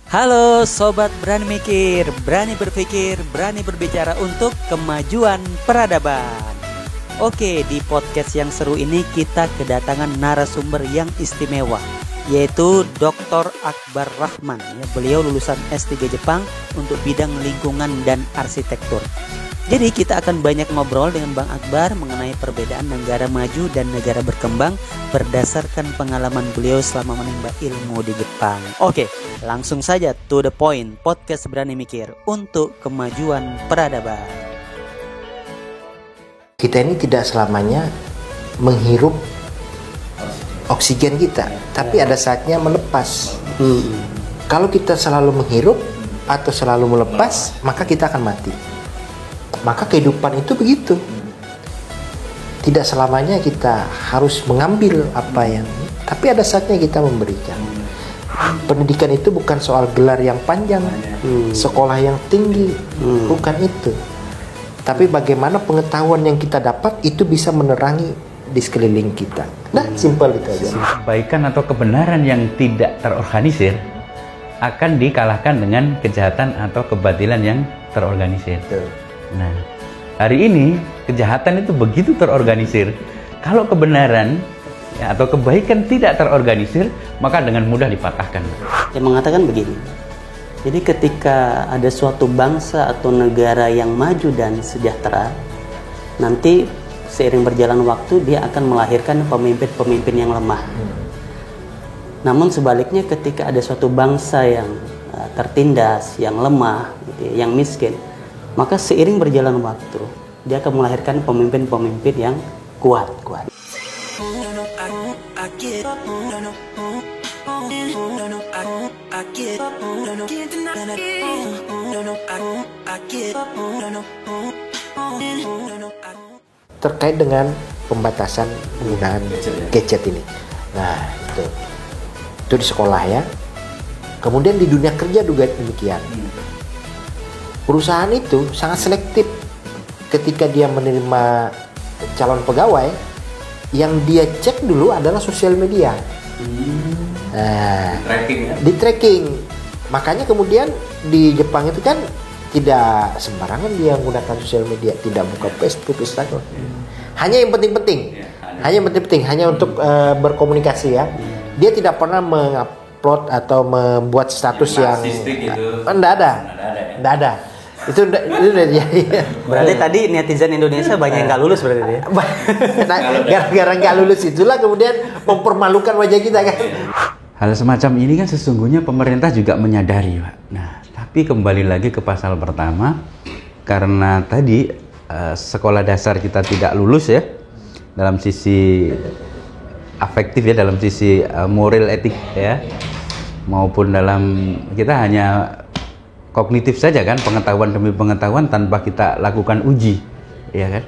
Halo Sobat Berani Mikir, berani berpikir, berani berbicara untuk kemajuan peradaban. Oke, di podcast yang seru ini kita kedatangan narasumber yang istimewa, yaitu Dr. Akbar Rahman. Beliau lulusan S3 Jepang untuk bidang lingkungan dan arsitektur. Jadi kita akan banyak ngobrol dengan Bang Akbar mengenai perbedaan negara maju dan negara berkembang berdasarkan pengalaman beliau selama menimba ilmu di Jepang. Oke, langsung saja to the point. Podcast Berani Mikir untuk kemajuan peradaban. Kita ini tidak selamanya menghirup oksigen kita, tapi ada saatnya melepas. Kalau kita selalu menghirup atau selalu melepas, maka kita akan mati. Maka kehidupan itu begitu. Tidak selamanya kita harus mengambil apa yang, tapi ada saatnya kita memberikan. Pendidikan itu bukan soal gelar yang panjang, sekolah yang tinggi, bukan itu. Tapi bagaimana pengetahuan yang kita dapat itu bisa menerangi di sekeliling kita. Nah, simpel itu aja. Kebaikan atau kebenaran yang tidak terorganisir akan dikalahkan dengan kejahatan atau kebatilan yang terorganisir. Betul. Nah, hari ini kejahatan itu begitu terorganisir. Kalau kebenaran atau kebaikan tidak terorganisir, maka dengan mudah dipatahkan. Yang mengatakan begini, jadi ketika ada suatu bangsa atau negara yang maju dan sejahtera, nanti seiring berjalan waktu dia akan melahirkan pemimpin-pemimpin yang lemah. Namun sebaliknya ketika ada suatu bangsa yang tertindas, yang lemah, yang miskin, maka seiring berjalan waktu dia akan melahirkan pemimpin-pemimpin yang kuat. Terkait dengan pembatasan penggunaan gadget ini. Nah, itu di sekolah ya. Kemudian di dunia kerja juga demikian. Perusahaan itu sangat selektif ketika dia menerima calon pegawai. Yang dia cek dulu adalah sosial media. Nah, di tracking. Makanya kemudian di Jepang itu kan tidak sembarangan dia menggunakan sosial media, tidak buka Facebook, Instagram. Hanya yang penting-penting. Hanya untuk berkomunikasi ya. Dia tidak pernah mengupload atau membuat status yang enggak ada. Itu udah jadi. Berarti tadi netizen Indonesia banyak yang nggak lulus berarti ya. Nah, gara-gara nggak lulus itulah kemudian mempermalukan wajah kita kan. Hal semacam ini kan sesungguhnya pemerintah juga menyadari, Pak. Nah, tapi kembali lagi ke pasal pertama, karena tadi sekolah dasar kita tidak lulus ya, dalam sisi afektif ya, dalam sisi moral etik ya, maupun dalam kita hanya kognitif saja kan, pengetahuan demi pengetahuan tanpa kita lakukan uji, ya kan?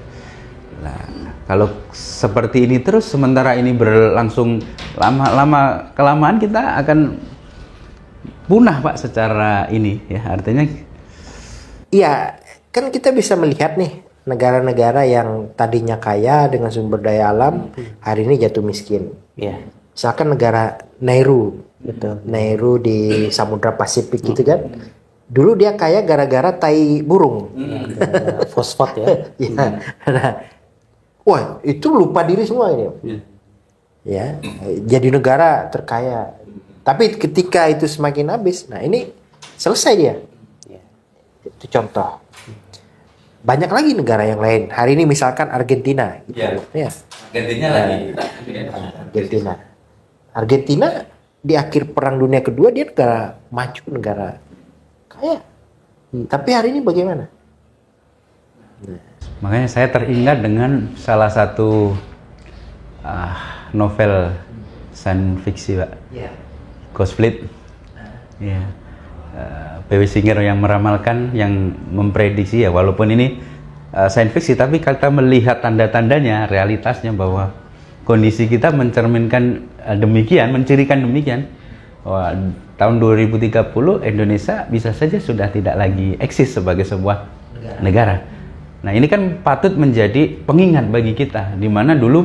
Nah, kalau seperti ini terus, sementara ini berlangsung lama kelamaan kita akan punah Pak secara ini, ya artinya. Iya, kan kita bisa melihat nih negara-negara yang tadinya kaya dengan sumber daya alam, hari ini jatuh miskin. Iya. Misalkan negara Nairu, Betul. Nairu di Samudra Pasifik gitu kan. Dulu dia kaya gara-gara tai burung. Fosfat ya. Ya. Nah, wah, itu lupa diri semua ini. Ya, jadi negara terkaya. Tapi ketika itu semakin habis, nah ini selesai dia. Itu contoh. Banyak lagi negara yang lain. Hari ini misalkan Argentina. Gitu. Ya. Argentina di akhir Perang Dunia Kedua dia negara maju, negara kaya. Tapi hari ini bagaimana? Makanya saya teringat dengan salah satu novel science fiksi, Pak. Ghost Fleet. P.W. Singer yang meramalkan, yang memprediksi ya, walaupun ini science fiksi, tapi kita melihat tanda-tandanya, realitasnya bahwa kondisi kita mencerminkan demikian, mencirikan demikian. Wah, tahun 2030 Indonesia bisa saja sudah tidak lagi eksis sebagai sebuah negara. Nah, ini kan patut menjadi pengingat bagi kita, di mana dulu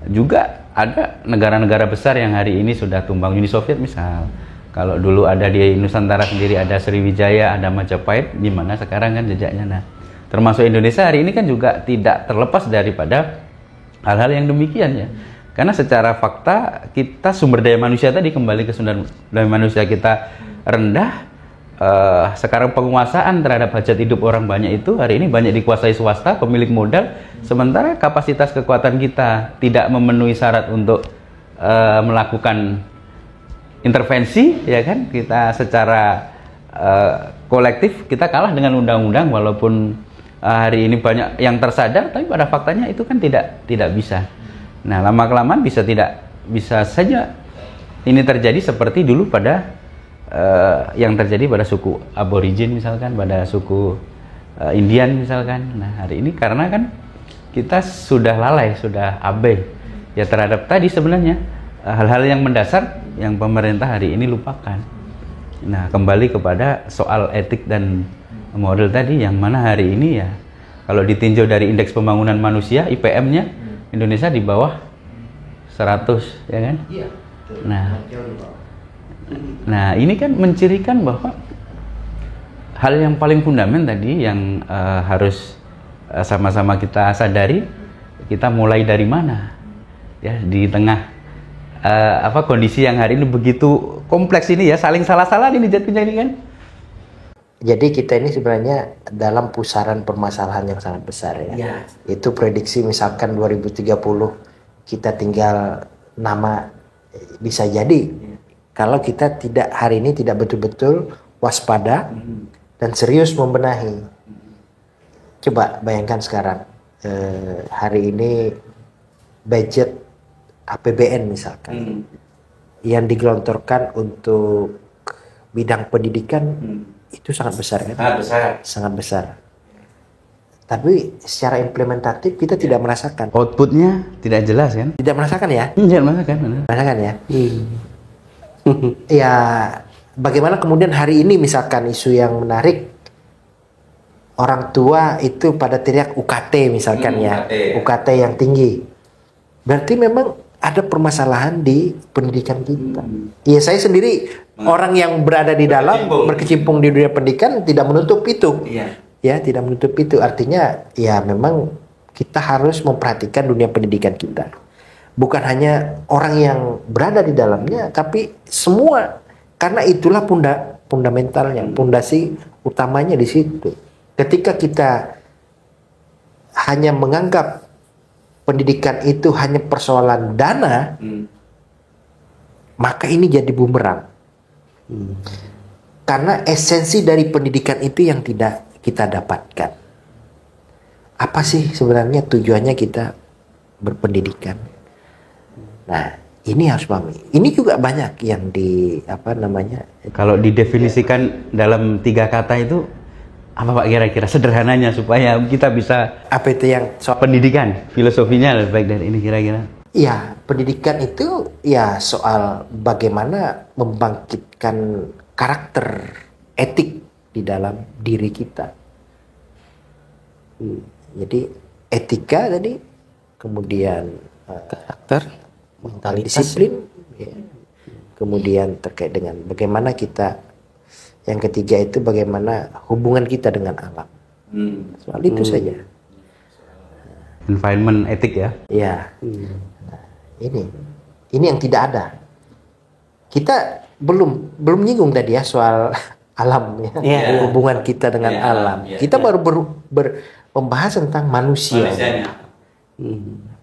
juga ada negara-negara besar yang hari ini sudah tumbang, Uni Soviet misal, Kalau dulu ada di Nusantara sendiri ada Sriwijaya, ada Majapahit, gimana sekarang kan jejaknya. Nah, termasuk Indonesia hari ini kan juga tidak terlepas daripada hal-hal yang demikian ya. Karena secara fakta kita sumber daya manusia tadi, kembali ke sumber daya manusia kita rendah. Sekarang penguasaan terhadap hajat hidup orang banyak itu hari ini banyak dikuasai swasta, pemilik modal. Sementara kapasitas kekuatan kita tidak memenuhi syarat untuk melakukan intervensi, ya kan? Kita secara kolektif kita kalah dengan undang-undang, walaupun hari ini banyak yang tersadar, tapi pada faktanya itu kan tidak bisa. Nah, lama-kelamaan bisa saja ini terjadi seperti dulu pada yang terjadi pada suku aborigin misalkan, pada suku Indian misalkan. Nah, hari ini karena kan kita sudah lalai, sudah abai ya terhadap tadi sebenarnya hal-hal yang mendasar yang pemerintah hari ini lupakan. Nah, kembali kepada soal etik dan moral tadi, yang mana hari ini ya kalau ditinjau dari indeks pembangunan manusia IPM-nya Indonesia di bawah 100, ya kan? Iya. Nah, ini kan mencirikan bahwa hal yang paling fundamental tadi yang harus sama-sama kita sadari, kita mulai dari mana? Ya, di tengah kondisi yang hari ini begitu kompleks ini ya, saling salah-salah ini jatuhnya ini kan. Jadi kita ini sebenarnya dalam pusaran permasalahan yang sangat besar ya. Itu prediksi misalkan 2030 kita tinggal nama, bisa jadi kalau kita tidak hari ini tidak betul-betul waspada dan serius membenahi. Coba bayangkan sekarang hari ini budget APBN misalkan yang digelontorkan untuk bidang pendidikan itu sangat besar kan? Sangat besar. Tapi secara implementatif kita tidak merasakan. Outputnya tidak jelas kan? Tidak merasakan ya? Tidak merasakan. Merasakan ya? Ya, bagaimana kemudian hari ini misalkan isu yang menarik, orang tua itu pada teriak UKT misalkan ya, UKT yang tinggi. Berarti memang ada permasalahan di pendidikan kita. Ya, saya sendiri orang yang berada di dalam, berkecimpung di dunia pendidikan tidak menutup itu. Ya, tidak menutup itu. Artinya ya memang kita harus memperhatikan dunia pendidikan kita. Bukan hanya orang yang berada di dalamnya, tapi semua. Karena itulah fundamentalnya, pondasi utamanya di situ. Ketika kita hanya menganggap pendidikan itu hanya persoalan dana, maka ini jadi bumerang. Karena esensi dari pendidikan itu yang tidak kita dapatkan. Apa sih sebenarnya tujuannya kita berpendidikan? Nah, ini harus pahami. Ini juga banyak yang kalau didefinisikan dalam 3 kata itu apa Pak kira-kira sederhananya supaya kita bisa apa itu yang soal pendidikan, filosofinya lebih baik dari ini kira-kira? Ya, pendidikan itu ya soal bagaimana membangkitkan karakter etik di dalam diri kita. Jadi etika tadi, kemudian karakter, disiplin, ya. Kemudian terkait dengan bagaimana kita, yang ketiga itu bagaimana hubungan kita dengan alam. Soal itu saja. Environment etik ya. Ya. Nah, ini yang tidak ada. Kita belum nyinggung tadi ya soal alam ya. Hubungan kita dengan alam. Kita baru membahas tentang manusia.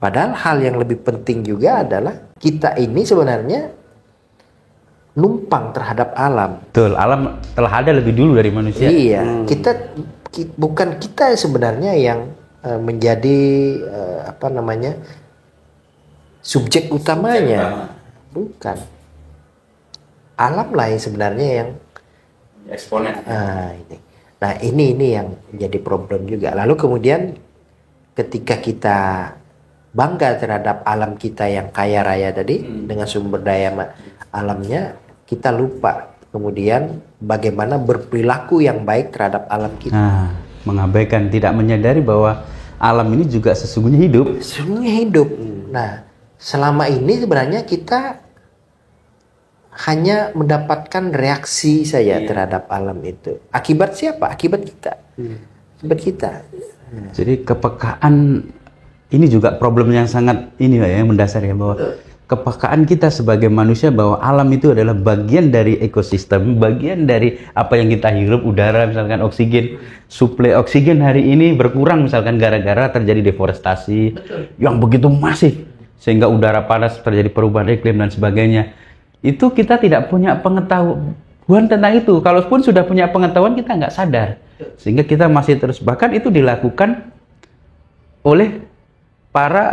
Padahal hal yang lebih penting juga adalah kita ini sebenarnya numpang terhadap alam. Betul, alam telah ada lebih dulu dari manusia. Iya, bukan kita sebenarnya yang menjadi subjek utamanya. Bukan. Alam lah yang sebenarnya yang eksponen. Nah, ini yang jadi problem juga. Lalu kemudian ketika kita bangga terhadap alam kita yang kaya raya tadi dengan sumber daya alamnya, kita lupa kemudian bagaimana berperilaku yang baik terhadap alam kita. Mengabaikan, tidak menyadari bahwa alam ini juga sesungguhnya hidup. Sesungguhnya hidup. Nah, selama ini sebenarnya kita hanya mendapatkan reaksi saja terhadap alam itu. Akibat siapa? Akibat kita. Akibat kita. Jadi kepekaan ini juga problem yang sangat ini ya, yang mendasar ya, bahwa kepekaan kita sebagai manusia bahwa alam itu adalah bagian dari ekosistem, bagian dari apa yang kita hirup, udara misalkan oksigen, suplai oksigen hari ini berkurang misalkan gara-gara terjadi deforestasi yang begitu masif sehingga udara panas, terjadi perubahan iklim dan sebagainya. Itu kita tidak punya pengetahuan tentang itu. Kalaupun sudah punya pengetahuan kita nggak sadar, sehingga kita masih terus, bahkan itu dilakukan oleh para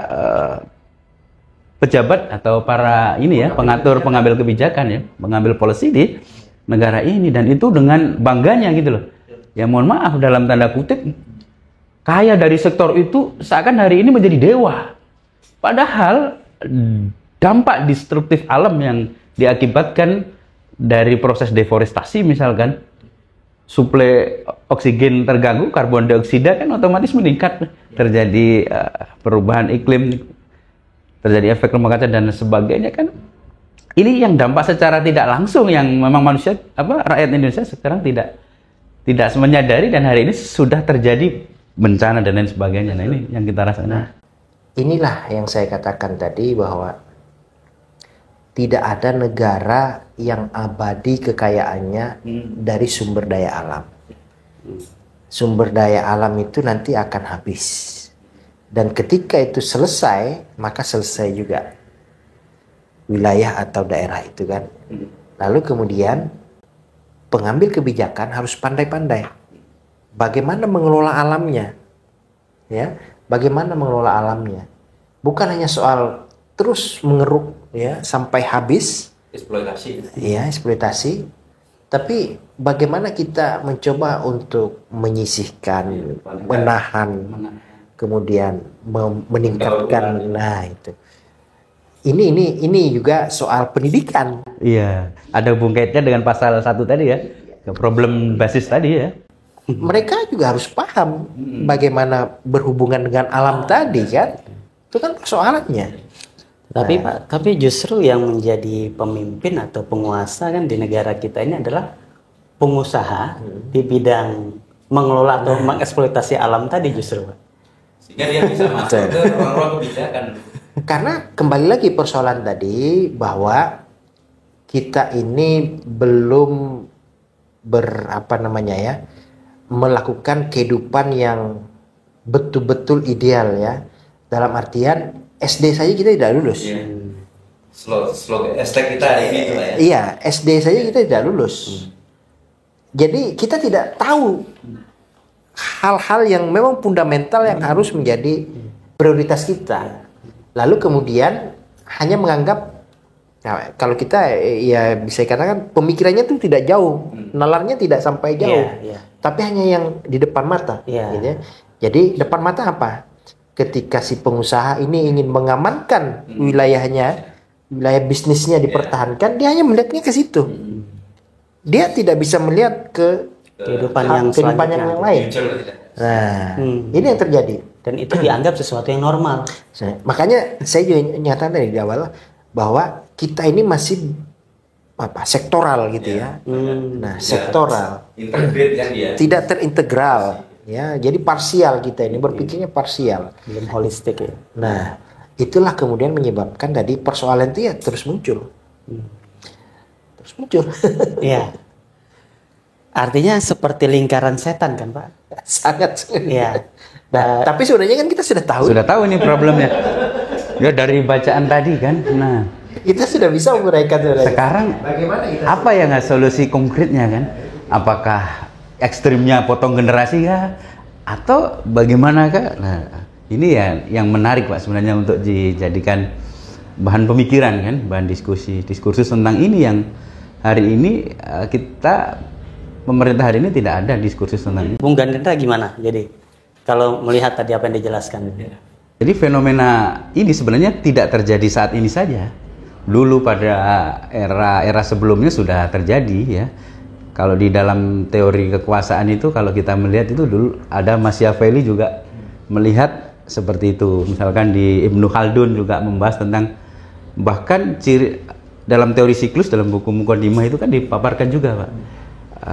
pejabat atau para ini ya, pengatur, pengambil kebijakan ya, mengambil policy di negara ini, dan itu dengan bangganya gitu loh. Ya mohon maaf dalam tanda kutip, kaya dari sektor itu seakan hari ini menjadi dewa. Padahal dampak destruktif alam yang diakibatkan dari proses deforestasi misalkan, suplai oksigen terganggu, karbon dioksida kan otomatis meningkat, terjadi perubahan iklim, terjadi efek rumah kaca dan sebagainya kan. Ini yang dampak secara tidak langsung yang memang manusia rakyat Indonesia sekarang tidak menyadari, dan hari ini sudah terjadi bencana dan lain sebagainya. Nah, ini yang kita rasakan. Inilah yang saya katakan tadi, bahwa tidak ada negara yang abadi kekayaannya dari sumber daya alam. Sumber daya alam itu nanti akan habis. Dan ketika itu selesai, maka selesai juga wilayah atau daerah itu kan. Lalu kemudian pengambil kebijakan harus pandai-pandai bagaimana mengelola alamnya. Ya, bagaimana mengelola alamnya. Bukan hanya soal terus mengeruk ya sampai habis, eksploitasi, tapi bagaimana kita mencoba untuk menyisihkan, menahan, kemudian meningkatkan. Nah, itu ini juga soal pendidikan. Iya, ada hubung kaitnya dengan pasal 1 tadi ya, problem basis tadi ya. Mereka juga harus paham bagaimana berhubungan dengan alam tadi kan. Itu kan persoalannya. Tapi Pak, tapi justru yang menjadi pemimpin atau penguasa kan di negara kita ini adalah pengusaha di bidang mengelola atau mengeksploitasi alam tadi justru, Pak. Sehingga dia bisa masuk ke ruang-ruang kebijakan. Karena kembali lagi persoalan tadi, bahwa kita ini belum melakukan kehidupan yang betul-betul ideal ya. Dalam artian SD saja kita tidak lulus. Slogan SD kita ini lah ya. Iya, SD saja kita tidak lulus. Jadi kita tidak tahu hal-hal yang memang fundamental yang harus menjadi prioritas kita. Lalu kemudian hanya menganggap, nah, kalau kita ya bisa dikatakan pemikirannya itu tidak jauh, nalarnya tidak sampai jauh, tapi hanya yang di depan mata. Gitu ya. Jadi depan mata apa? Ketika si pengusaha ini ingin mengamankan wilayahnya, wilayah bisnisnya dipertahankan, dia hanya melihatnya ke situ. Dia tidak bisa melihat ke kehidupan yang lain. Nah, ini yang terjadi. Dan itu dianggap sesuatu yang normal. Makanya saya juga nyatakan dari awal bahwa kita ini masih sektoral gitu ya. Nah, sektoral. Tidak terintegral. Ya, jadi parsial kita ini, berpikirnya parsial, belum holistik ya. Nah, itulah kemudian menyebabkan tadi persoalan itu ya terus muncul. Terus muncul. Iya. Artinya seperti lingkaran setan kan, Pak? Sangat. Iya. Nah, tapi sebenarnya kan kita sudah tahu. Sudah tahu ini problemnya. Ya dari bacaan tadi kan. Nah, kita sudah bisa menguraikan sebenarnya. Sekarang bagaimana kita apa ya solusi konkretnya kan? Apakah ekstrimnya potong generasi kah? Atau bagaimana kah? Nah, ini ya yang menarik Pak sebenarnya untuk dijadikan bahan pemikiran kan, bahan diskursus tentang ini yang hari ini kita pemerintah hari ini tidak ada diskursus tentang ini. Bung Gandendra gimana? Jadi kalau melihat tadi apa yang dijelaskan. Jadi fenomena ini sebenarnya tidak terjadi saat ini saja. Dulu pada era sebelumnya sudah terjadi ya. Kalau di dalam teori kekuasaan itu, kalau kita melihat itu dulu ada Machiavelli juga melihat seperti itu. Misalkan di Ibnu Khaldun juga membahas tentang bahkan dalam teori siklus, dalam buku Muqaddimah itu kan dipaparkan juga, Pak,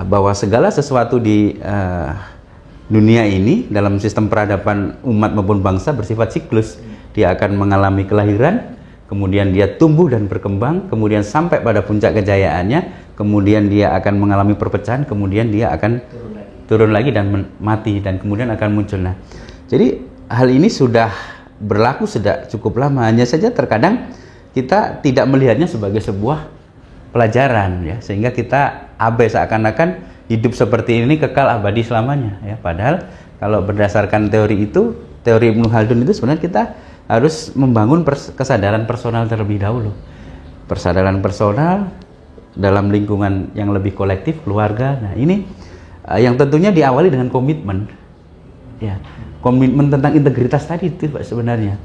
bahwa segala sesuatu di dunia ini dalam sistem peradaban umat maupun bangsa bersifat siklus. Dia akan mengalami kelahiran, kemudian dia tumbuh dan berkembang, kemudian sampai pada puncak kejayaannya, kemudian dia akan mengalami perpecahan, kemudian dia akan turun lagi dan mati, dan kemudian akan muncul. Nah, jadi hal ini sudah berlaku sudah cukup lama, hanya saja terkadang kita tidak melihatnya sebagai sebuah pelajaran, ya, sehingga kita abai seakan-akan hidup seperti ini kekal abadi selamanya, ya. Padahal kalau berdasarkan teori itu, teori Ibnu Khaldun itu sebenarnya kita harus membangun kesadaran personal terlebih dahulu. Kesadaran personal dalam lingkungan yang lebih kolektif, keluarga. Nah, ini yang tentunya diawali dengan komitmen. Ya, komitmen tentang integritas tadi itu, Pak, sebenarnya.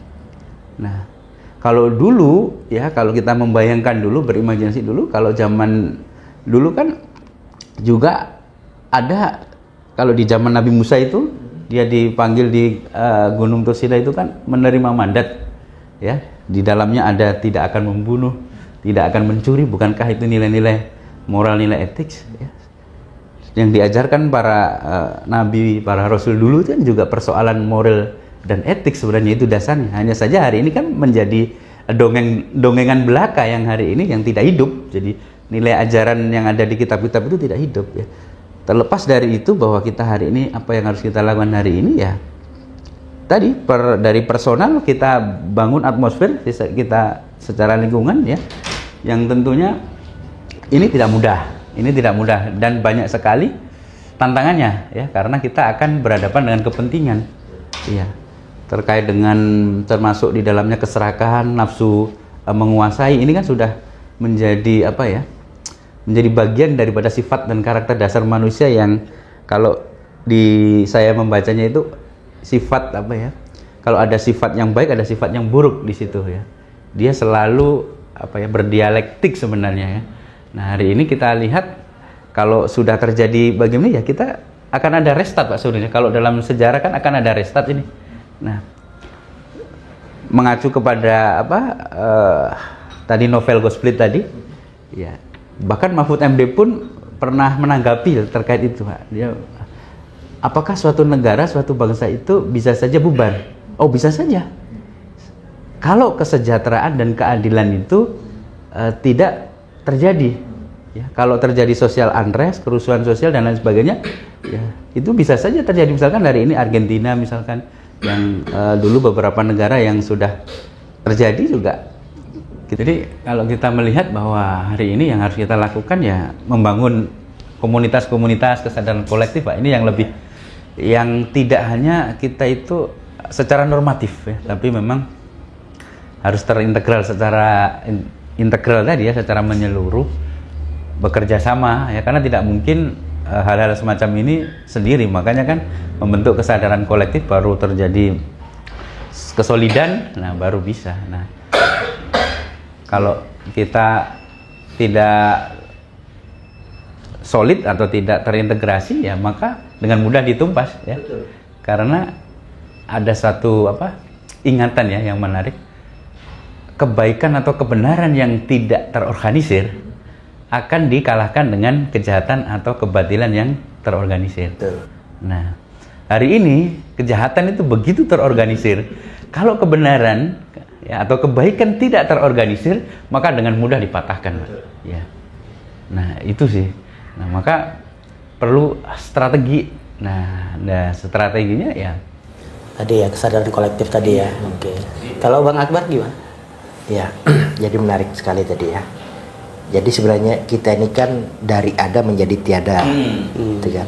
Nah, kalau dulu, ya, kalau kita membayangkan dulu, berimajinasi dulu, kalau zaman dulu kan juga ada, kalau di zaman Nabi Musa itu dia dipanggil di Gunung Tursina itu kan menerima mandat, ya, di dalamnya ada tidak akan membunuh, tidak akan mencuri. Bukankah itu nilai-nilai moral, nilai etik, ya, yang diajarkan para nabi, para rasul dulu itu kan juga persoalan moral dan etik sebenarnya itu dasarnya. Hanya saja hari ini kan menjadi dongengan belaka yang hari ini yang tidak hidup. Jadi nilai ajaran yang ada di kitab-kitab itu tidak hidup, ya. Terlepas dari itu, bahwa kita hari ini apa yang harus kita lakukan hari ini, ya tadi dari personal kita bangun atmosfer kita secara lingkungan, ya, yang tentunya ini tidak mudah dan banyak sekali tantangannya, ya, karena kita akan berhadapan dengan kepentingan, ya, terkait dengan termasuk di dalamnya keserakahan, nafsu menguasai. Ini kan sudah menjadi apa, ya, menjadi bagian daripada sifat dan karakter dasar manusia yang kalau saya membacanya itu sifat apa, ya, kalau ada sifat yang baik ada sifat yang buruk di situ, ya. Dia selalu apa, ya, berdialektik sebenarnya, ya. Nah, hari ini kita lihat kalau sudah terjadi bagaimana, ya, kita akan ada restart, Pak, sebenarnya. Kalau dalam sejarah kan akan ada restart ini. Nah, mengacu kepada apa tadi novel Gosplit tadi, ya, bahkan Mahfud MD pun pernah menanggapi terkait itu, Pak. Dia, apakah suatu negara, suatu bangsa itu bisa saja bubar? Oh, bisa saja. Kalau kesejahteraan dan keadilan itu tidak terjadi, ya. Kalau terjadi social unrest, kerusuhan sosial dan lain sebagainya, ya, itu bisa saja terjadi. Misalkan hari ini Argentina, misalkan, yang dulu beberapa negara yang sudah terjadi juga. Jadi kalau kita melihat bahwa hari ini yang harus kita lakukan, ya, membangun komunitas-komunitas kesadaran kolektif, Pak. Ini yang tidak hanya kita itu secara normatif, ya, tapi memang harus terintegral secara integral tadi, ya, secara menyeluruh, bekerja sama, ya, karena tidak mungkin hal-hal semacam ini sendiri. Makanya kan membentuk kesadaran kolektif baru terjadi kesolidan, nah baru bisa. Nah, kalau kita tidak solid atau tidak terintegrasi, ya, maka dengan mudah ditumpas, ya. Betul. Karena ada satu ingatan, ya, yang menarik. Kebaikan atau kebenaran yang tidak terorganisir akan dikalahkan dengan kejahatan atau kebatilan yang terorganisir. Betul. Nah, hari ini kejahatan itu begitu terorganisir. Kalau kebenaran, ya, atau kebaikan tidak terorganisir, maka dengan mudah dipatahkan, ya. Nah, itu sih. Nah, maka perlu strategi. Nah, strateginya, ya, tadi, ya, kesadaran kolektif tadi, ya. Oke. Kalau Bang Akbar gimana? Ya, jadi menarik sekali tadi, ya. Jadi sebenarnya kita ini kan dari ada menjadi tiada, gitu kan.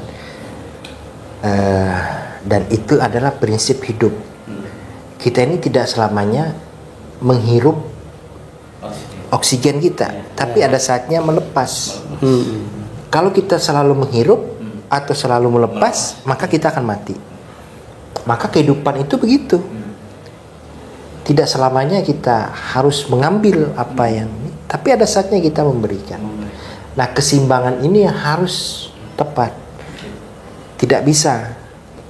Dan itu adalah prinsip hidup. Kita ini tidak selamanya menghirup oksigen kita, tapi ada saatnya melepas. Kalau kita selalu menghirup atau selalu melepas, maka kita akan mati. Maka kehidupan itu begitu. Tidak selamanya kita harus mengambil apa yang ini, tapi ada saatnya kita memberikan. Nah, keseimbangan ini yang harus tepat. Tidak bisa.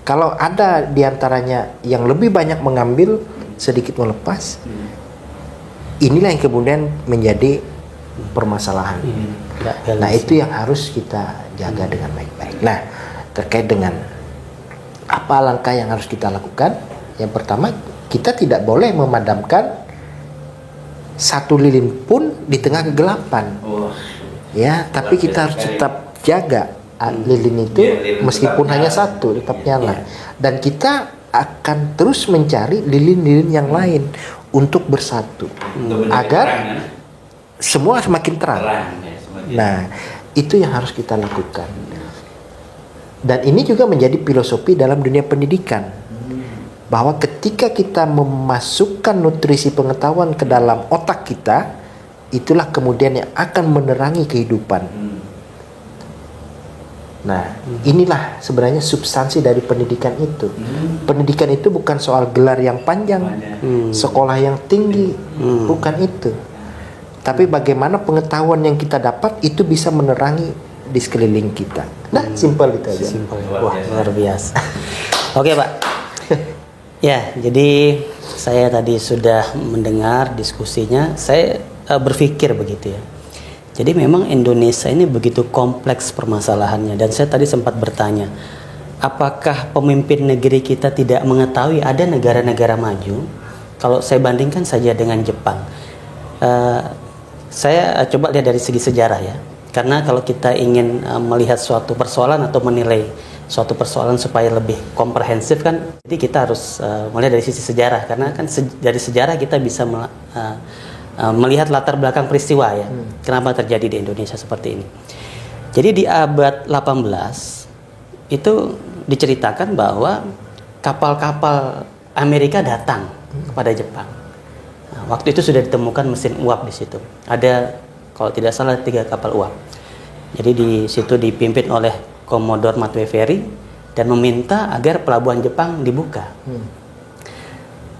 Kalau ada diantaranya yang lebih banyak mengambil, sedikit melepas, inilah yang kemudian menjadi permasalahan. Nah, itu yang harus kita jaga dengan baik-baik. Nah, terkait dengan apa langkah yang harus kita lakukan? Yang pertama, kita tidak boleh memadamkan satu lilin pun di tengah kegelapan. Ya, tapi kita harus tetap jaga lilin itu meskipun hanya satu tetap nyala. Dan kita akan terus mencari lilin-lilin yang lain untuk bersatu agar semua semakin terang. Nah, itu yang harus kita lakukan. Dan ini juga menjadi filosofi dalam dunia pendidikan. Bahwa ketika kita memasukkan nutrisi pengetahuan ke dalam otak kita, itulah kemudian yang akan menerangi kehidupan. Nah, inilah sebenarnya substansi dari pendidikan itu. Pendidikan itu bukan soal gelar yang panjang, sekolah yang tinggi, bukan itu. Tapi bagaimana pengetahuan yang kita dapat itu bisa menerangi di sekeliling kita. Nah, simpel itu aja. Wah, luar biasa. Oke, Pak. Ya, jadi saya tadi sudah mendengar diskusinya. Saya berpikir begitu ya. Jadi memang Indonesia ini begitu kompleks permasalahannya. Dan saya tadi sempat bertanya, apakah pemimpin negeri kita tidak mengetahui ada negara-negara maju? Kalau saya bandingkan saja dengan Jepang. Saya coba lihat dari segi sejarah ya. Karena kalau kita ingin melihat suatu persoalan atau menilai suatu persoalan supaya lebih komprehensif kan, jadi kita harus melihat dari sisi sejarah. Karena kan dari sejarah kita bisa melihat latar belakang peristiwa ya. Kenapa terjadi di Indonesia seperti ini. Jadi di abad 18 itu diceritakan bahwa kapal-kapal Amerika datang kepada Jepang. Nah, waktu itu sudah ditemukan mesin uap di situ. Ada kalau tidak salah 3 kapal uap. Jadi di situ dipimpin oleh Commodore Matue Ferry dan meminta agar pelabuhan Jepang dibuka.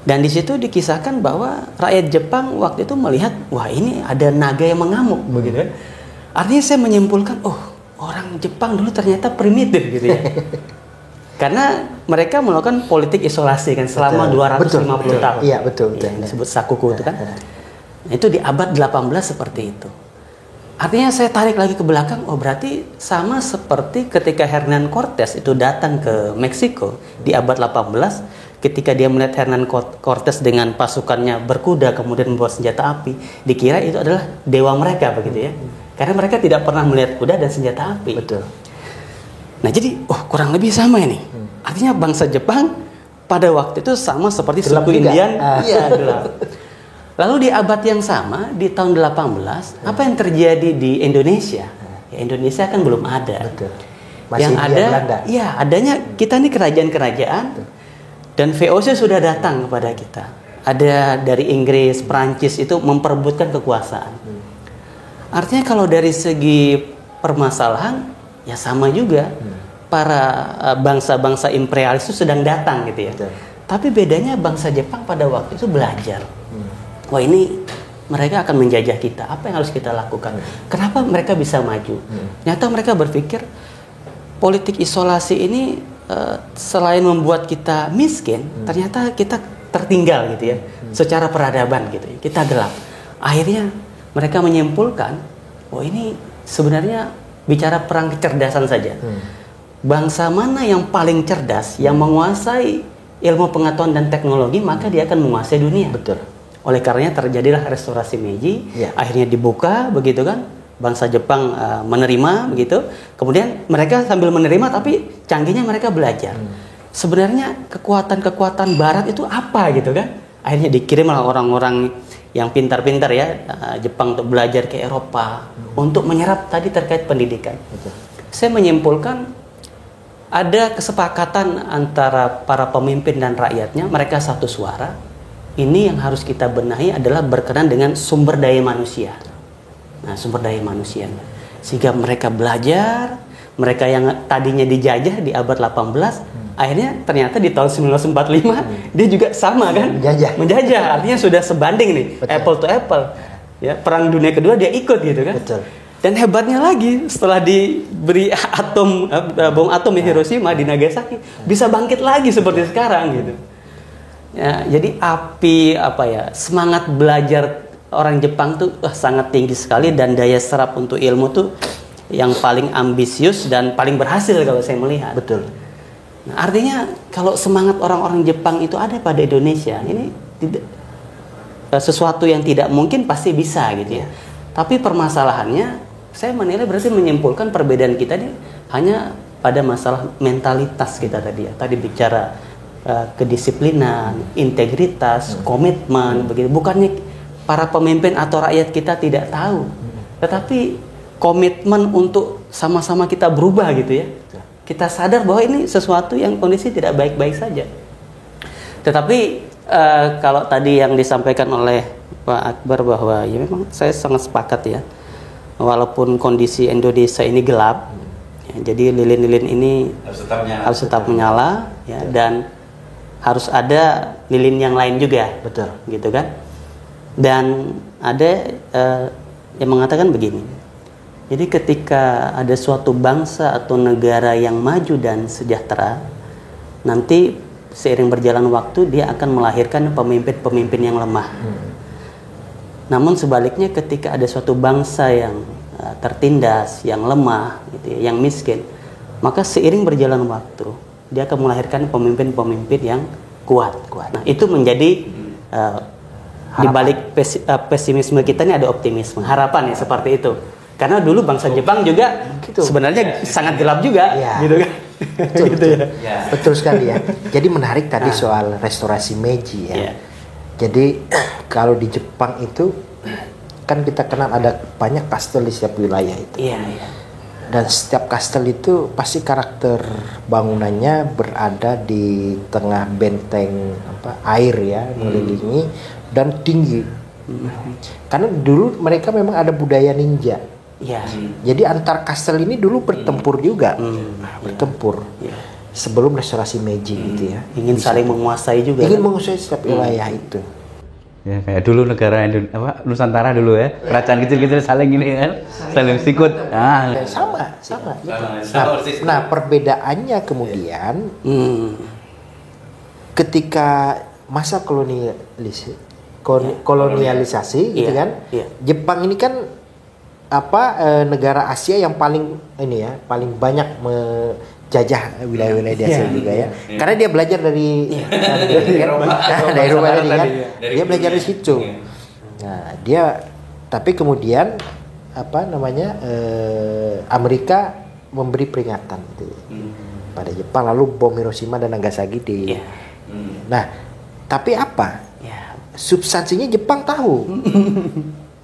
Dan di situ dikisahkan bahwa rakyat Jepang waktu itu melihat, wah ini ada naga yang mengamuk begitu. Artinya saya menyimpulkan, oh orang Jepang dulu ternyata primitif gitu ya. Karena mereka melakukan politik isolasi kan selama 250 tahun. Iya, betul. Yang disebut sakuku itu kan. Nah, itu di abad 18 seperti itu. Artinya saya tarik lagi ke belakang, oh berarti sama seperti ketika Hernan Cortes itu datang ke Meksiko di abad 18, ketika dia melihat Hernan Cortes dengan pasukannya berkuda kemudian membawa senjata api, dikira itu adalah dewa mereka begitu ya. Karena mereka tidak pernah melihat kuda dan senjata api. Betul. Nah jadi, kurang lebih sama ini. Artinya bangsa Jepang pada waktu itu sama seperti Gelap suku juga. Indian. Iya, gelap. Lalu di abad yang sama, di tahun 18, apa yang terjadi di Indonesia? Ya, Indonesia kan belum ada. Betul. Masih yang ada, Belanda. ya adanya kita nih kerajaan-kerajaan dan VOC sudah datang kepada kita. Ada dari Inggris, Prancis itu memperebutkan kekuasaan. Artinya kalau dari segi permasalahan, ya sama juga. Para bangsa-bangsa imperialis itu sedang datang gitu ya. Betul. Tapi bedanya bangsa Jepang pada waktu itu belajar. Wah ini mereka akan menjajah kita. Apa yang harus kita lakukan? Kenapa mereka bisa maju? Ternyata mereka berpikir politik isolasi ini selain membuat kita miskin, ternyata kita tertinggal gitu ya. Secara peradaban gitu ya. Kita gelap. Akhirnya mereka menyimpulkan, oh ini sebenarnya bicara perang kecerdasan saja. Bangsa mana yang paling cerdas, yang menguasai ilmu pengetahuan dan teknologi, maka dia akan menguasai dunia. Betul. Oleh karenanya terjadilah restorasi Meiji, akhirnya dibuka begitu kan, bangsa Jepang menerima begitu. Kemudian mereka sambil menerima tapi canggihnya mereka belajar. Sebenarnya kekuatan-kekuatan Barat itu apa gitu kan? Akhirnya dikirimlah orang-orang yang pintar-pintar ya Jepang untuk belajar ke Eropa untuk menyerap tadi terkait pendidikan. Saya menyimpulkan ada kesepakatan antara para pemimpin dan rakyatnya, mereka satu suara. Ini yang harus kita benahi adalah berkenaan dengan sumber daya manusia. Nah, sumber daya manusia. Sehingga mereka belajar, mereka yang tadinya dijajah di abad 18, akhirnya ternyata di tahun 1945 dia juga sama kan? Menjajah. Artinya sudah sebanding nih, apple to apple. Ya, perang dunia kedua dia ikut gitu kan? Betul. Dan hebatnya lagi setelah diberi bom atom di Hiroshima di Nagasaki bisa bangkit lagi seperti sekarang gitu. Ya, jadi api semangat belajar orang Jepang tuh sangat tinggi sekali, dan daya serap untuk ilmu tuh yang paling ambisius dan paling berhasil kalau saya melihat. Betul. Nah, artinya kalau semangat orang-orang Jepang itu ada pada Indonesia, ini tidak sesuatu yang tidak mungkin pasti bisa gitu ya. Tapi permasalahannya, saya menilai berarti menyimpulkan perbedaan kita ini hanya pada masalah mentalitas kita tadi ya. Tadi bicara kedisiplinan, integritas, komitmen, begitu. Bukannya para pemimpin atau rakyat kita tidak tahu, tetapi komitmen untuk sama-sama kita berubah gitu ya. Kita sadar bahwa ini sesuatu yang kondisi tidak baik-baik saja. Tetapi kalau tadi yang disampaikan oleh Pak Akbar bahwa ya memang saya sangat sepakat ya. Walaupun kondisi Indonesia ini gelap, ya, jadi lilin-lilin ini harus tetap menyala ya, dan harus ada lilin yang lain juga. Betul. Gitu kan? Dan ada yang mengatakan begini. Jadi ketika ada suatu bangsa atau negara yang maju dan sejahtera, nanti seiring berjalan waktu dia akan melahirkan pemimpin-pemimpin yang lemah. Namun sebaliknya ketika ada suatu bangsa yang tertindas, yang lemah, gitu ya, yang miskin, maka seiring berjalan waktu dia akan melahirkan pemimpin-pemimpin yang kuat. Nah, itu menjadi di balik pesimisme kita ini ada optimisme, harapan ya seperti itu. Karena dulu bangsa Jepang juga sebenarnya sangat gelap juga, gitu kan? Betul, gitu betul. Ya. Betul sekali ya. Jadi menarik tadi soal restorasi Meiji ya. Jadi kalau di Jepang itu kan kita kenal ada banyak kastel di setiap wilayah itu. Dan setiap kastel itu pasti karakter bangunannya berada di tengah benteng air ya, mengelilingi dan tinggi. Karena dulu mereka memang ada budaya ninja. Jadi antar kastel ini dulu bertempur juga, bertempur sebelum restorasi Meiji gitu ya. Ingin saling menguasai juga. Ingin menguasai setiap wilayah itu. Ya kayak dulu negara Nusantara dulu ya, kerajaan kecil-kecil saling ini kan, saling sikut. Sama. Nah perbedaannya kemudian ketika masa kolonialisasi gitu kan, Jepang ini kan negara Asia yang paling paling banyak menjajah wilayah-wilayah di Asia juga ya. Karena dia belajar dari Eropa tadi kan. Dia belajar di situ. Nah, tapi kemudian Amerika memberi peringatan gitu pada Jepang, lalu bom Hiroshima dan Nagasaki Nah, tapi apa? Substansinya Jepang tahu.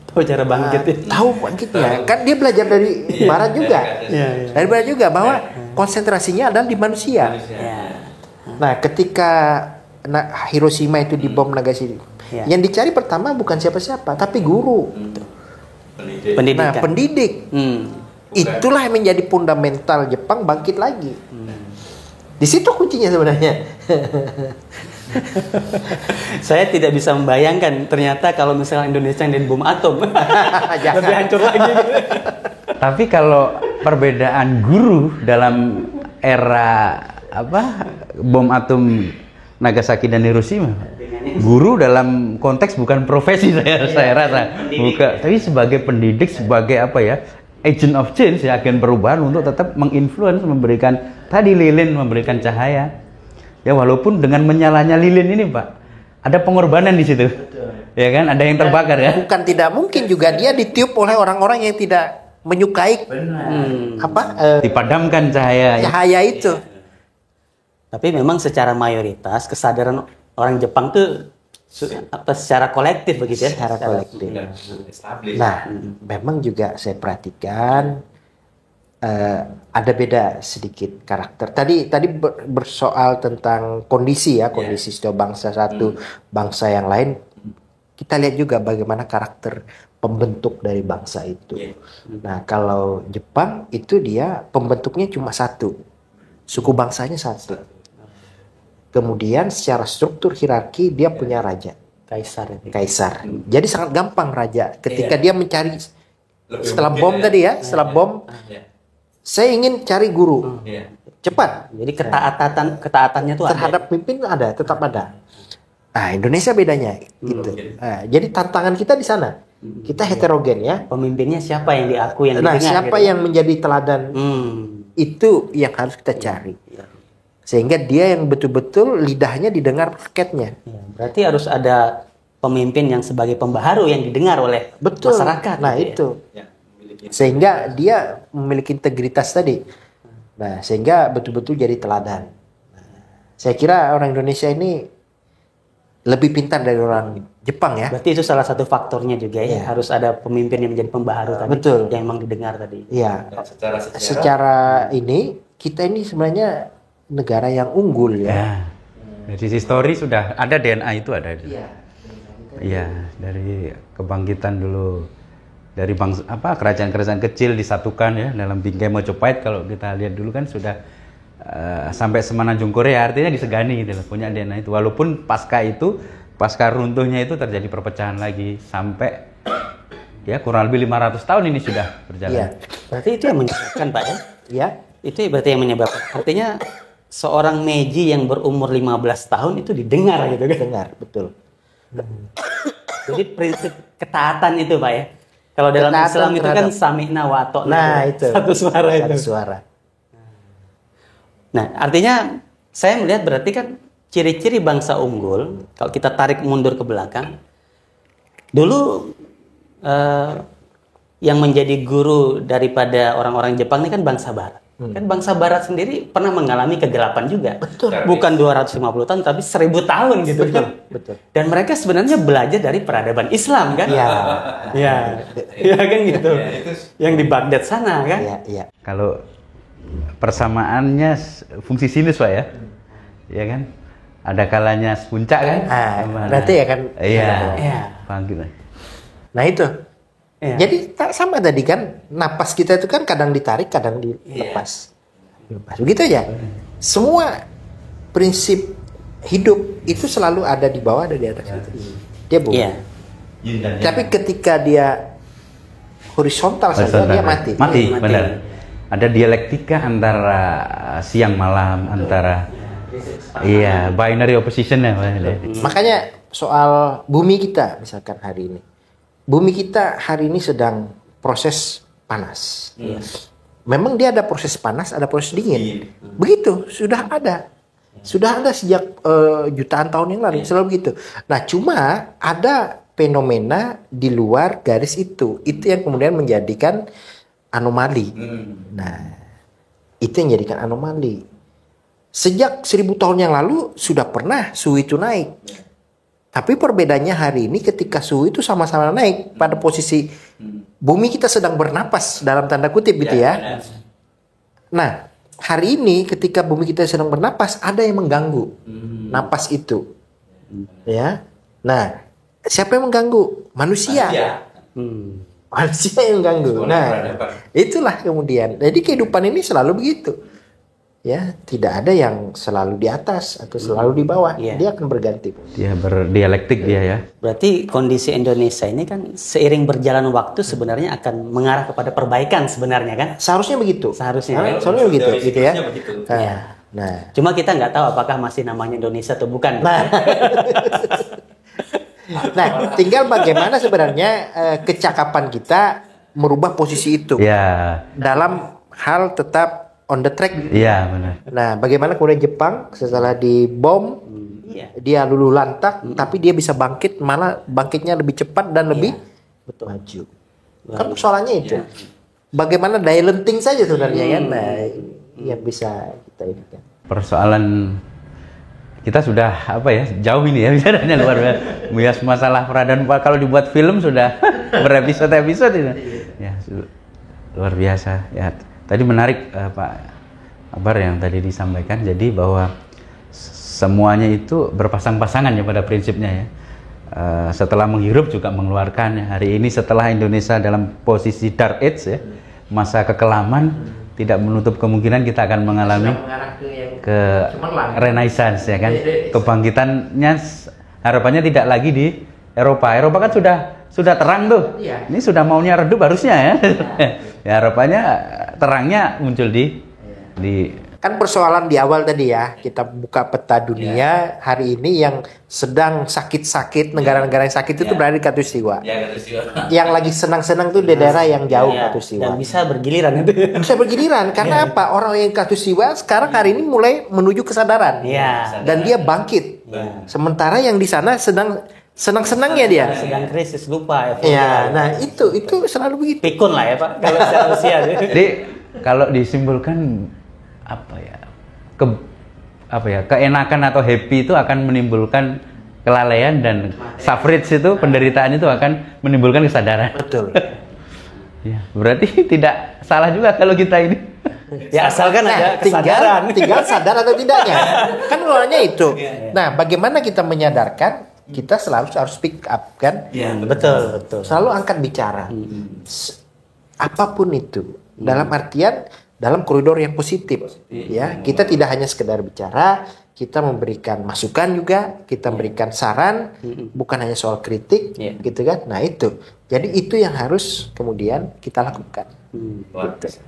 Tahu cara bangkit. Tahu bangkitnya. Kan dia belajar dari barat juga. Dari barat juga bahwa konsentrasinya adalah di manusia. Nah, ketika Hiroshima itu dibom Nagasaki, yang dicari pertama bukan siapa-siapa, tapi guru. Pendidik. Itulah yang menjadi fundamental Jepang bangkit lagi. Di situ kuncinya sebenarnya. Saya tidak bisa membayangkan ternyata kalau misalnya Indonesia yang bom atom lebih hancur lagi. Tapi kalau perbedaan guru dalam era bom atom Nagasaki dan Hiroshima, guru dalam konteks bukan profesi saya rasa, bukan, tapi sebagai pendidik, sebagai agent of change ya, agen perubahan untuk tetap menginfluence, memberikan tadi lilin, memberikan cahaya. Ya walaupun dengan menyalanya lilin ini Pak, ada pengorbanan di situ. Betul. Ya kan, ada yang terbakar ya. Bukan tidak mungkin juga dia ditiup oleh orang-orang yang tidak menyukai dipadamkan cahaya itu. Tapi memang secara mayoritas kesadaran orang Jepang tuh secara kolektif begitu ya. Secara kolektif. Nah, memang juga saya perhatikan ada beda sedikit karakter. Tadi bersoal tentang kondisi setiap bangsa satu, bangsa yang lain. Kita lihat juga bagaimana karakter pembentuk dari bangsa itu. Nah, kalau Jepang itu dia pembentuknya cuma satu, suku bangsanya satu. Kemudian secara struktur hierarki dia punya raja, kaisar. Jadi sangat gampang raja ketika dia mencari setelah bom tadi ya, setelah bom. Saya ingin cari guru, cepat. Jadi ketaatannya tuh terhadap pemimpin tetap ada. Nah, Indonesia bedanya gitu. Nah, jadi tantangan kita di sana. Kita heterogen ya. Pemimpinnya siapa yang diakui, yang Nah, didengar, siapa gitu. yang menjadi teladan itu yang harus kita cari. Sehingga dia yang betul-betul lidahnya didengar rakyatnya. Ya, berarti harus ada pemimpin yang sebagai pembaharu yang didengar oleh Betul. masyarakat. Nah, gitu itu. Sehingga dia memiliki integritas tadi. Nah, sehingga betul-betul jadi teladan. Saya kira orang Indonesia ini lebih pintar dari orang Jepang ya. Berarti itu salah satu faktornya juga ya. Harus ada pemimpin yang menjadi pembaharu tadi. Betul. Yang memang didengar tadi. Iya. Secara Secara ini kita ini sebenarnya negara yang unggul ya. ya. Dari sisi histori sudah ada DNA itu ada. Iya. Iya, dari kebangkitan dulu dari bangsa kerajaan-kerajaan kecil disatukan ya dalam bingkai Mojopahit. Kalau kita lihat dulu kan sudah sampai Semenanjung Korea, artinya disegani gitu loh, punya DNA itu. Walaupun pasca runtuhnya itu terjadi perpecahan lagi sampai ya kurang lebih 500 tahun ini sudah berjalan. Iya. Berarti itu yang menyebabkan Pak ya. Iya. Itu berarti yang menyebabkan. Artinya seorang Meiji yang berumur 15 tahun itu didengar gitu kan. Dengar, betul. Jadi prinsip ketaatan itu Pak ya. Kalau dalam Ketaatan Islam itu kan terhadap- sami'na wa ata'na. Nah, itu. Satu suara itu. Satu suara. Nah, artinya saya melihat berarti kan ciri-ciri bangsa unggul, kalau kita tarik mundur ke belakang, dulu yang menjadi guru daripada orang-orang Jepang ini kan bangsa Barat. Kan bangsa Barat sendiri pernah mengalami kegelapan juga. Betul. Bukan 250 tahun, tapi 1000 tahun gitu. Betul. Dan mereka sebenarnya belajar dari peradaban Islam kan? Iya. Iya. Iya kan gitu. Yang di Baghdad sana kan? Iya, iya. Kalau persamaannya fungsi sinus Pak ya. Iya kan? Ada kalanya puncak kan? Nanti ya kan. Iya. Iya. Bangkit. Nah, itu. Iya. Jadi sama tadi kan, napas kita itu kan kadang ditarik, kadang dilepas. Dilepas. Begitu aja. Semua prinsip hidup itu selalu ada di bawah, ada di atas itu. Dia bukan. Iya. Tapi ketika dia horizontal saja, dia mati. Mati, Mati. benar. Ada dialektika antara siang malam, antara binary opposition ya. Makanya soal bumi kita misalkan hari ini. Bumi kita hari ini sedang proses panas. Memang dia ada proses panas, ada proses dingin. Begitu, sudah ada. Sudah ada sejak jutaan tahun yang lalu, selalu begitu. Nah, cuma ada fenomena di luar garis itu. Itu yang kemudian menjadikan anomali. Nah, itu yang menjadikan anomali. Sejak 1000 tahun yang lalu sudah pernah suhu itu naik. Tapi perbedaannya hari ini ketika suhu itu sama-sama naik pada posisi bumi kita sedang bernapas dalam tanda kutip gitu ya. Nah, hari ini ketika bumi kita sedang bernapas ada yang mengganggu napas itu. Ya. Nah, siapa yang mengganggu? Manusia. Manusia yang mengganggu. Nah, itulah kemudian. Jadi kehidupan ini selalu begitu. Ya, tidak ada yang selalu di atas atau selalu di bawah. Iya. Dia akan berganti. Dia berdialektik dia ya. Berarti kondisi Indonesia ini kan seiring berjalan waktu sebenarnya akan mengarah kepada perbaikan sebenarnya kan? Seharusnya begitu. Seharusnya. Seharusnya begitu, gitu ya. begitu. Nah, Cuma kita nggak tahu apakah masih namanya Indonesia atau bukan. nah, tinggal bagaimana sebenarnya kecakapan kita merubah posisi itu Ya, dalam hal tetap on the track. iya benar. Nah, bagaimana kemudian Jepang setelah dibom Iya. dia luluh lantak, tapi dia bisa bangkit, malah bangkitnya lebih cepat dan lebih maju. Kan persoalannya itu. Bagaimana daya lenting saja sebenarnya kan, nah, yang bisa kita ini kan. Persoalan kita sudah jauh ini ya bicaranya luar biasa. Masalah peradaan kalau dibuat film sudah berepisode-episode ini. Ya, luar biasa. Ya, tadi menarik Pak Akbar yang tadi disampaikan, jadi bahwa semuanya itu berpasang-pasangan ya pada prinsipnya ya. Setelah menghirup juga mengeluarkan ya. Hari ini setelah Indonesia dalam posisi dark age ya, masa kekelaman, tidak menutup kemungkinan kita akan mengalami ke renaissance ya kan. Kebangkitannya harapannya tidak lagi di Eropa. Eropa kan sudah terang tuh. Ini sudah maunya redup harusnya ya. Ya harapannya terangnya muncul di Kan persoalan di awal tadi ya, kita buka peta dunia hari ini yang sedang sakit-sakit, negara-negara yang sakit itu berada di Khatulistiwa. Yang lagi senang-senang tuh di daerah yang jauh Khatulistiwa. Dan bisa bergiliran itu. Bisa bergiliran karena apa? Orang yang Khatulistiwa sekarang hari ini mulai menuju kesadaran. Iya. Dan dia bangkit. Sementara yang di sana sedang senang-senangnya dia. Sedang krisis, lupa ya. Ya, nah itu selalu begitu. Pikun lah ya Pak, kalau secara usia. Jadi kalau disimpulkan keenakan atau happy itu akan menimbulkan kelalaian, dan suffrage itu penderitaan itu akan menimbulkan kesadaran. Betul. Ya, berarti tidak salah juga kalau kita ini. Ya asalkan ada kesadaran. tinggal sadar atau tidaknya. Kan mulanya itu. Nah, bagaimana kita menyadarkan? Kita selalu harus speak up kan? Iya, betul. Selalu angkat bicara. Apapun itu. Dalam artian dalam koridor yang positif, ya. Kita tidak hanya sekedar bicara, kita memberikan masukan juga, kita memberikan saran, bukan hanya soal kritik, gitu kan? Nah itu, jadi itu yang harus kemudian kita lakukan. Mantap.